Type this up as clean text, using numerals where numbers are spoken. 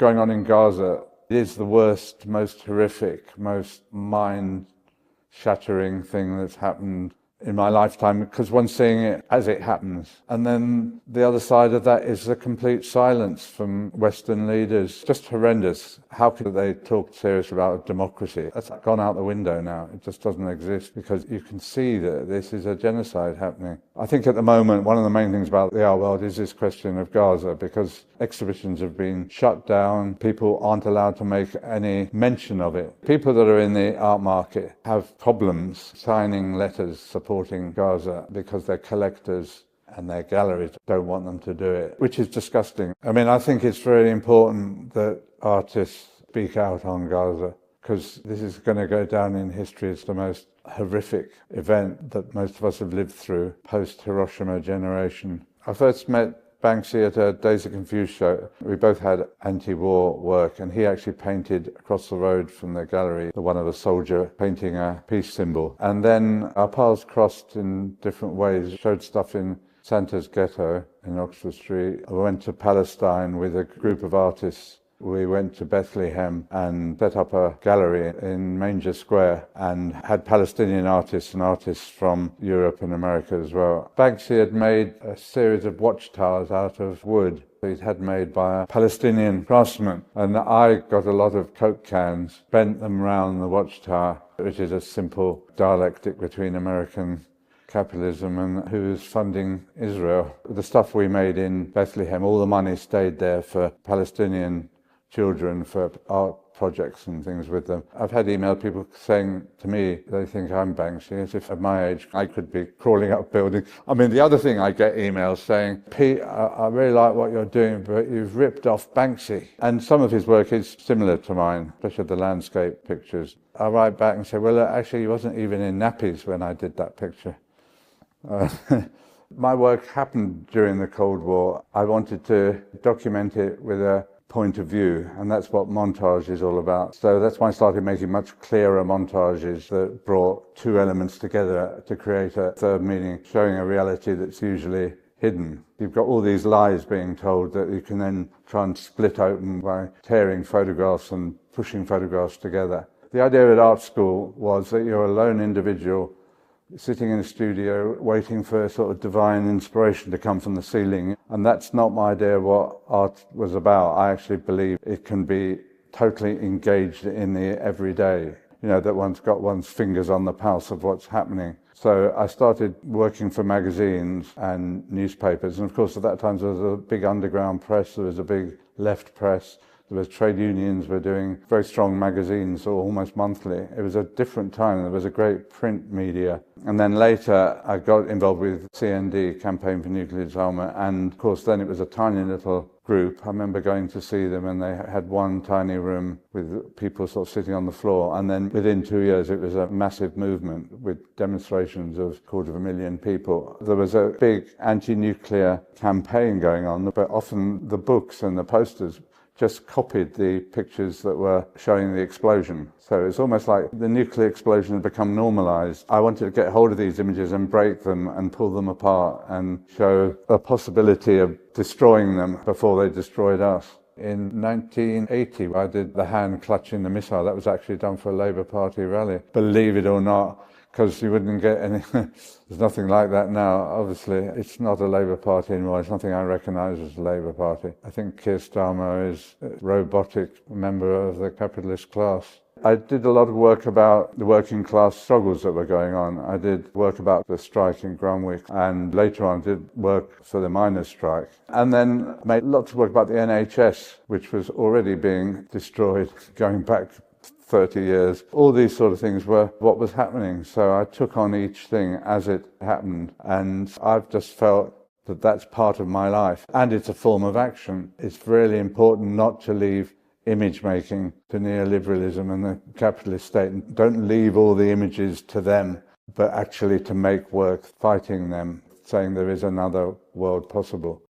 going on in Gaza is the worst, most horrific, most mind-shattering thing that's happened in my lifetime, because one's seeing it as it happens. And then the other side of that is the complete silence from Western leaders. Just horrendous. How could they talk serious about democracy? That's gone out the window now. It just doesn't exist, because you can see that this is a genocide happening. I think at the moment, one of the main things about the art world is this question of Gaza, because exhibitions have been shut down. People aren't allowed to make any mention of it. People that are in the art market have problems signing letters supporting Gaza because their collectors and their galleries don't want them to do it, which is disgusting. I mean, I think it's very important that artists speak out on Gaza, because this is going to go down in history as the most horrific event that most of us have lived through, post-Hiroshima generation. I first met Banksy at a Days of Confused show. We both had anti-war work, and he actually painted across the road from the gallery the one of a soldier painting a peace symbol. And then our paths crossed in different ways. Showed stuff in Santa's Ghetto in Oxford Street. I went to Palestine with a group of artists. We went to Bethlehem and set up a gallery in Manger Square and had Palestinian artists and artists from Europe and America as well. Banksy had made a series of watchtowers out of wood he'd had made by a Palestinian craftsman, and I got a lot of Coke cans, bent them round the watchtower, which is a simple dialectic between American capitalism and who's funding Israel. The stuff we made in Bethlehem, all the money stayed there for Palestinian children, for art projects and things with them. I've had emailed people saying to me they think I'm Banksy, as if at my age I could be crawling up buildings. I mean, the other thing, I get emails saying, Pete, I really like what you're doing, but you've ripped off Banksy. And some of his work is similar to mine, especially the landscape pictures. I write back and say, well, actually, he wasn't even in nappies when I did that picture. My work happened during the Cold War. I wanted to document it with a point of view, and that's what montage is all about. So that's why I started making much clearer montages that brought two elements together to create a third meaning, showing a reality that's usually hidden. You've got all these lies being told that you can then try and split open by tearing photographs and pushing photographs together. The idea at art school was that you're a lone individual sitting in a studio waiting for a sort of divine inspiration to come from the ceiling. And that's not my idea of what art was about. I actually believe it can be totally engaged in the everyday, that one's got one's fingers on the pulse of what's happening. So I started working for magazines and newspapers. And of course, at that time, there was a big underground press, there was a big left press. There was trade unions were doing very strong magazines, almost monthly. It was a different time. There was a great print media. And then later I got involved with CND, Campaign for Nuclear Disarmament. And of course then it was a tiny little group. I remember going to see them, and they had one tiny room with people sort of sitting on the floor. And then within 2 years it was a massive movement with demonstrations of 250,000 people. There was a big anti-nuclear campaign going on, but often the books and the posters just copied the pictures that were showing the explosion. So it's almost like the nuclear explosion had become normalized. I wanted to get hold of these images and break them and pull them apart and show a possibility of destroying them before they destroyed us. In 1980, I did the hand clutching the missile. That was actually done for a Labour Party rally, believe it or not, because you wouldn't get any. There's nothing like that now, obviously. It's not a Labour Party anymore. It's nothing I recognise as a Labour Party. I think Keir Starmer is a robotic member of the capitalist class. I did a lot of work about the working class struggles that were going on. I did work about the strike in Grunwick, and later on did work for the miners' strike. And then made lots of work about the NHS, which was already being destroyed going back 30 years. All these sort of things were what was happening. So I took on each thing as it happened. And I've just felt that that's part of my life. And it's a form of action. It's really important not to leave image making to neoliberalism and the capitalist state. And don't leave all the images to them, but actually to make work fighting them, saying there is another world possible.